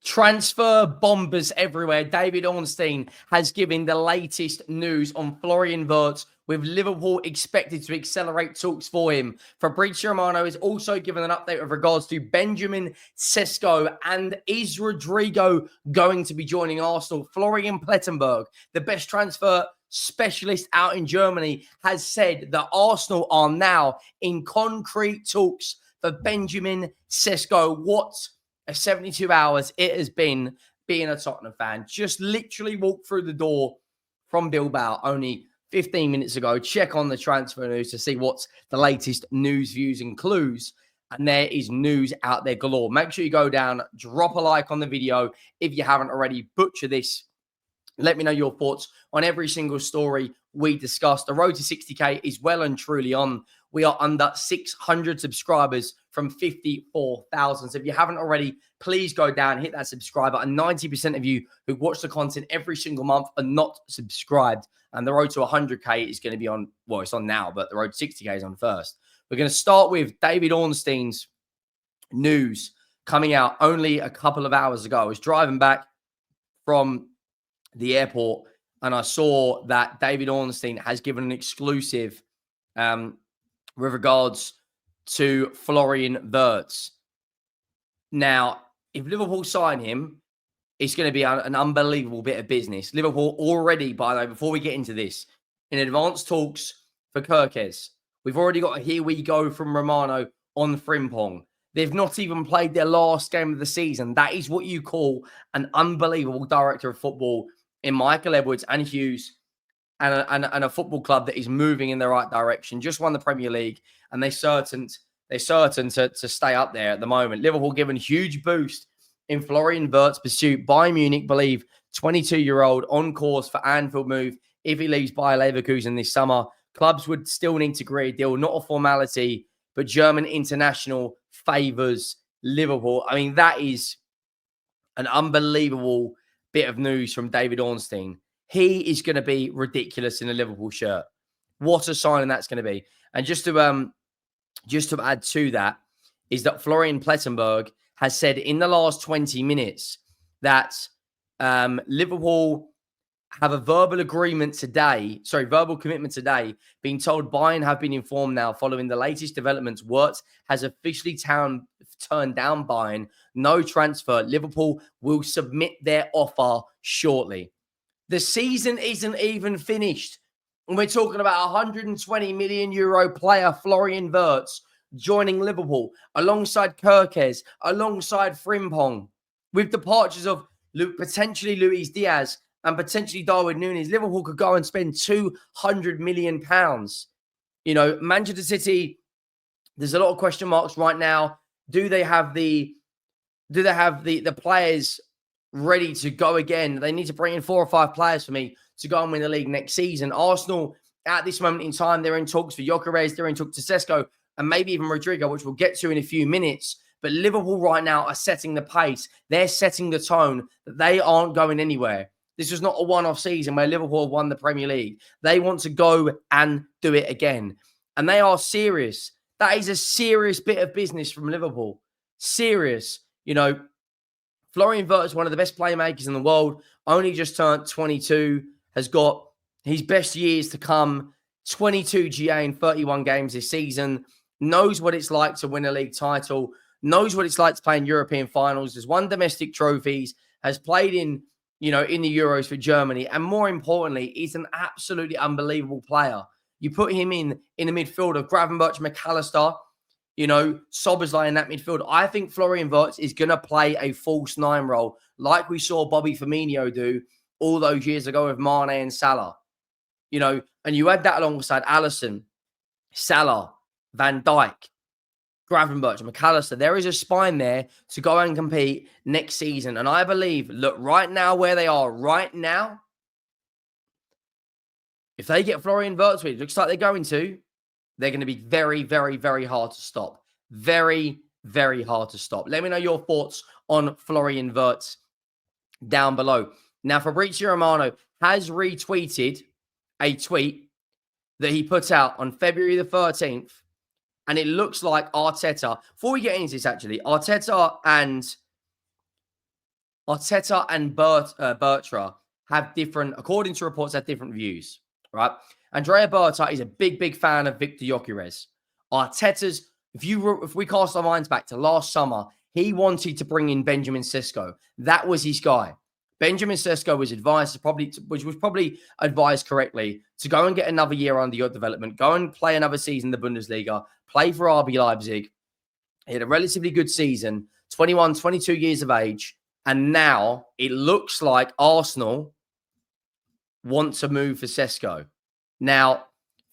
Transfer bombers everywhere. David Ornstein has given the latest news on Florian Wirtz, with Liverpool expected to accelerate talks for him. Fabrizio Romano has also given an update with regards to Benjamin Sesko, and is Rodrigo going to be joining Arsenal? Florian Plettenberg, the best transfer specialist out in Germany, has said that Arsenal are now in concrete talks for Benjamin Sesko. What a 72 hours it has been being a Tottenham fan. Just literally walked through the door from Bilbao only 15 minutes ago. Check on the transfer news to see what's the latest news, views, and clues. And there is news out there galore. Make sure you go down, drop a like on the video if you haven't already. Butcher this. Let me know your thoughts on every single story we discussed. The road to 60K is well and truly on. We are under 600 subscribers from 54,000. So if you haven't already, please go down, hit that subscribe button. 90% of you who watch the content every single month are not subscribed. And the road to 100K is going to be on, well, it's on now, but the road to 60K is on first. We're going to start with David Ornstein's news coming out only a couple of hours ago. I was driving back from the airport and I saw that David Ornstein has given an exclusive with regards to Florian Wirtz. Now, if Liverpool sign him, it's going to be an unbelievable bit of business. Liverpool already, by the way, before we get into this, in advanced talks for Gyökeres. We've already got a here we go from Romano on Frimpong. They've not even played their last game of the season. That is what you call an unbelievable director of football in Michael Edwards and Hughes, and a football club that is moving in the right direction. Just won the Premier League, and they're certain to stay up there at the moment. Liverpool given huge boost in Florian Wirtz pursuit. Bayern Munich believe 22-year-old on course for Anfield move if he leaves Bayer Leverkusen this summer. Clubs would still need to agree a deal, not a formality, but German international favours Liverpool. I mean, that is an unbelievable bit of news from David Ornstein. He is going to be ridiculous in a Liverpool shirt. What a signing that's going to be. And just to add to that is that Florian Plettenberg has said in the last 20 minutes that Liverpool have a verbal commitment today, being told Bayern have been informed now following the latest developments. Wirtz has officially turned down Bayern. No transfer. Liverpool will submit their offer shortly. The season isn't even finished. And we're talking about a 120 million euro player, Florian Wirtz, joining Liverpool alongside Gyökeres, alongside Frimpong, with departures of potentially Luis Diaz and potentially Darwin Núñez. Liverpool could go and spend £200 million. You know, Manchester City, there's a lot of question marks right now. Do they have the players ready to go again? They need to bring in 4 or 5 players for me to go and win the league next season. Arsenal, at this moment in time, they're in talks for Gyökeres, they're in talks to Sesko, and maybe even Rodrigo, which we'll get to in a few minutes. But Liverpool right now are setting the pace. They're setting the tone that they aren't going anywhere. This was not a one-off season where Liverpool won the Premier League. They want to go and do it again. And they are serious. That is a serious bit of business from Liverpool. Serious. You know, Florian Wirtz is one of the best playmakers in the world. Only just turned 22. Has got his best years to come. 22 GA in 31 games this season. Knows what it's like to win a league title. Knows what it's like to play in European finals. Has won domestic trophies. Has played in the Euros for Germany. And more importantly, he's an absolutely unbelievable player. You put him in the midfield of Gravenberch, McAllister, Szoboszlai in that midfield. I think Florian Wirtz is going to play a false 9 role like we saw Bobby Firmino do all those years ago with Mane and Salah. And you add that alongside Alisson, Salah, Van Dijk, Gravenberch, McAllister. There is a spine there to go and compete next season. And I believe, look, right now where they are right now, if they get Florian Wirtz, which looks like they're going to, they're going to be very, very, very hard to stop. Very, very hard to stop. Let me know your thoughts on Florian Wirtz down below. Now, Fabrizio Romano has retweeted a tweet that he put out on February the 13th. And it looks like Arteta, before we get into this actually, Arteta and Arteta and Berta have different, according to reports, have different views, right? Andrea Berta is a big fan of Viktor Gyökeres. Arteta's, if we cast our minds back to last summer, he wanted to bring in Benjamin Sesko. That was his guy. Benjamin Sesko was advised was probably advised correctly to go and get another year under your development, go and play another season in the Bundesliga, play for RB Leipzig. He had a relatively good season, 21, 22 years of age, and now it looks like Arsenal want to move for Sesko. Now,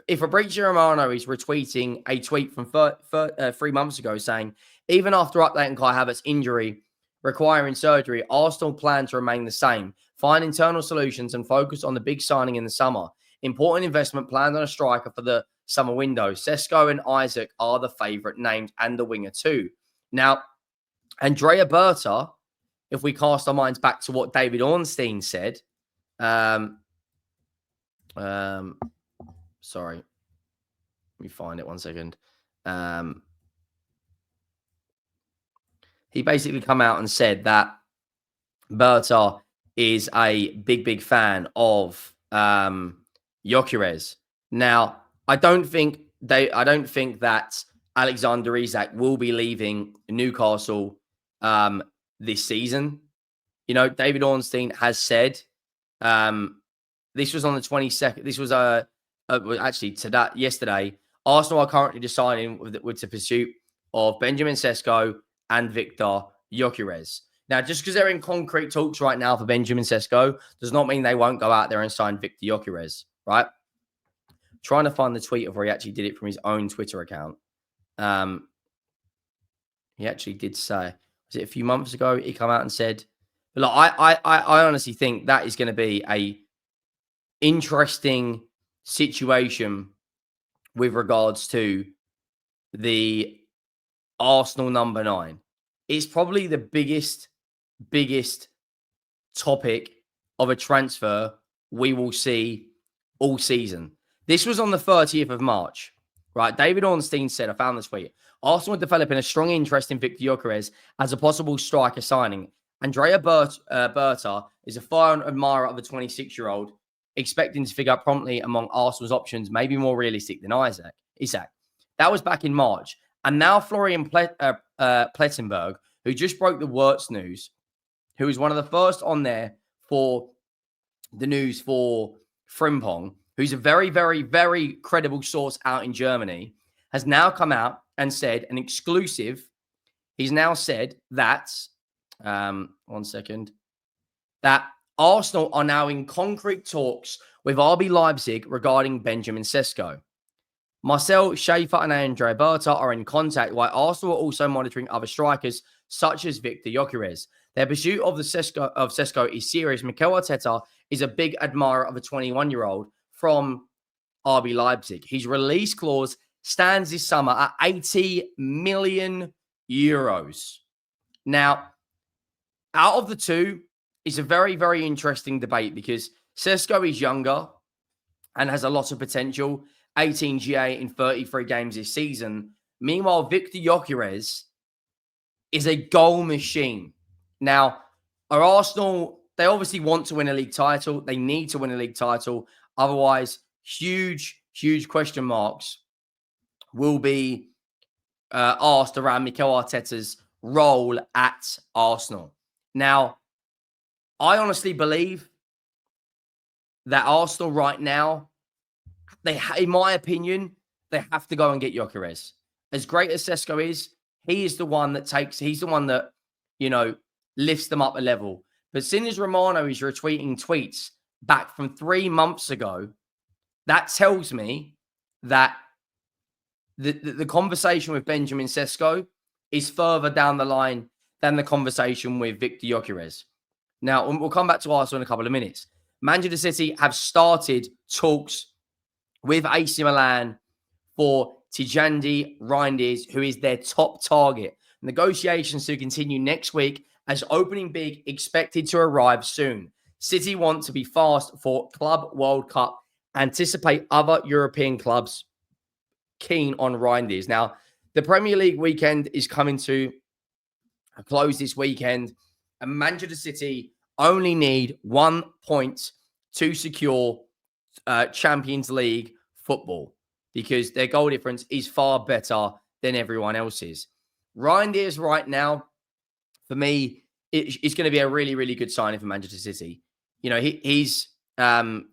if Fabrizio Romano is retweeting a tweet from 3 months ago saying, even after updating Kai Havertz's injury requiring surgery, Arsenal plan to remain the same, find internal solutions and focus on the big signing in the summer. Important investment planned on a striker for the summer window. Sesko and Isaac are the favourite names and the winger too. Now, Andrea Berta, if we cast our minds back to what David Ornstein said, sorry, let me find it 1 second. He basically come out and said that Berta is a big fan of Gyökeres. Now, I don't think that Alexander Isak will be leaving Newcastle this season. You know, David Ornstein has said this was on the 22nd. This was actually yesterday. Arsenal are currently deciding with the pursuit of Benjamin Sesko and Viktor Gyökeres. Now, just because they're in concrete talks right now for Benjamin Sesko does not mean they won't go out there and sign Viktor Gyökeres, right? Trying to find the tweet of where he actually did it from his own Twitter account. He actually did say, was it a few months ago? He come out and said, but look, I honestly think that is going to be a interesting situation with regards to the Arsenal number 9. It's probably the biggest topic of a transfer we will see all season. This was on the 30th of March, right? David Ornstein said, I found this tweet, Arsenal are developing a strong interest in Viktor Gyökeres as a possible striker signing. Andrea Berta is a fine admirer of the 26-year-old, expecting to figure out promptly among Arsenal's options, maybe more realistic than Isak. That was back in March. And now Florian Plettenberg, who just broke the Wirtz news, who was one of the first on there for the news for Frimpong, who's a very credible source out in Germany, has now come out and said an exclusive. He's now said that, 1 second, that Arsenal are now in concrete talks with RB Leipzig regarding Benjamin Sesko. Marcel, Schäfer and Andrea Berta are in contact, while Arsenal are also monitoring other strikers such as Viktor Gyökeres. Their pursuit of Sesko is serious. Mikel Arteta is a big admirer of a 21-year-old from RB Leipzig. His release clause stands this summer at 80 million euros. Now, out of the two, it's a very interesting debate because Sesko is younger and has a lot of potential. 18 GA in 33 games this season. Meanwhile, Viktor Gyökeres is a goal machine. Now, are Arsenal, they obviously want to win a league title. They need to win a league title. Otherwise, huge question marks will be asked around Mikel Arteta's role at Arsenal. Now, I honestly believe that Arsenal right now, in my opinion, they have to go and get Gyökeres. As great as Sesko is, he's the one that, you know, lifts them up a level. But since Romano is retweeting tweets back from 3 months ago, that tells me that the conversation with Benjamin Sesko is further down the line than the conversation with Viktor Gyökeres. Now, we'll come back to Arsenal in a couple of minutes. Manchester City have started talks with AC Milan for Tijandi Reijnders, who is their top target. Negotiations to continue next week as opening bid expected to arrive soon. City want to be fast for Club World Cup. Anticipate other European clubs keen on Reijnders. Now, the Premier League weekend is coming to a close this weekend. And Manchester City only need 1 point to secure Champions League football because their goal difference is far better than everyone else's. Reijnders right now, for me, it's going to be a really, really good signing for Manchester City. You know, he's an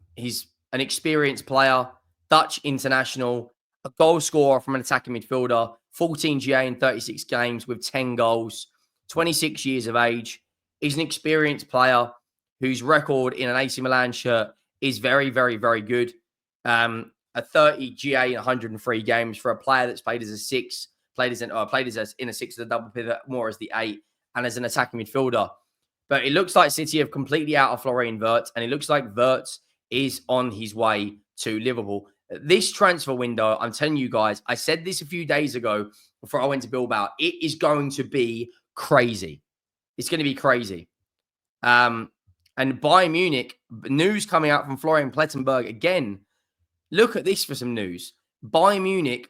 experienced player, Dutch international, a goal scorer from an attacking midfielder, 14 GA in 36 games with 10 goals, 26 years of age. He's an experienced player whose record in an AC Milan shirt is very, very, very good. A 30 GA in 103 games for a player that's played as a 6, played in a 6 with a double pivot, more as the 8, and as an attacking midfielder. But it looks like City have completely out of Florian Wirtz, and it looks like Wirtz is on his way to Liverpool. This transfer window, I'm telling you guys, I said this a few days ago before I went to Bilbao, it is going to be crazy. It's going to be crazy. And Bayern Munich, news coming out from Florian Plettenberg again. Look at this for some news. Bayern Munich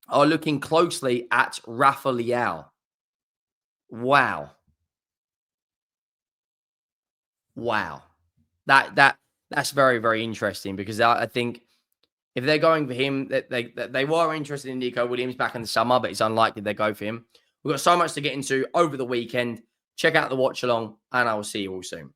are looking closely at Rafa Leão. Wow. That's very, very interesting because I think if they're going for him, that they were interested in Nico Williams back in the summer, but it's unlikely they go for him. We've got so much to get into over the weekend. Check out the watch along, and I will see you all soon.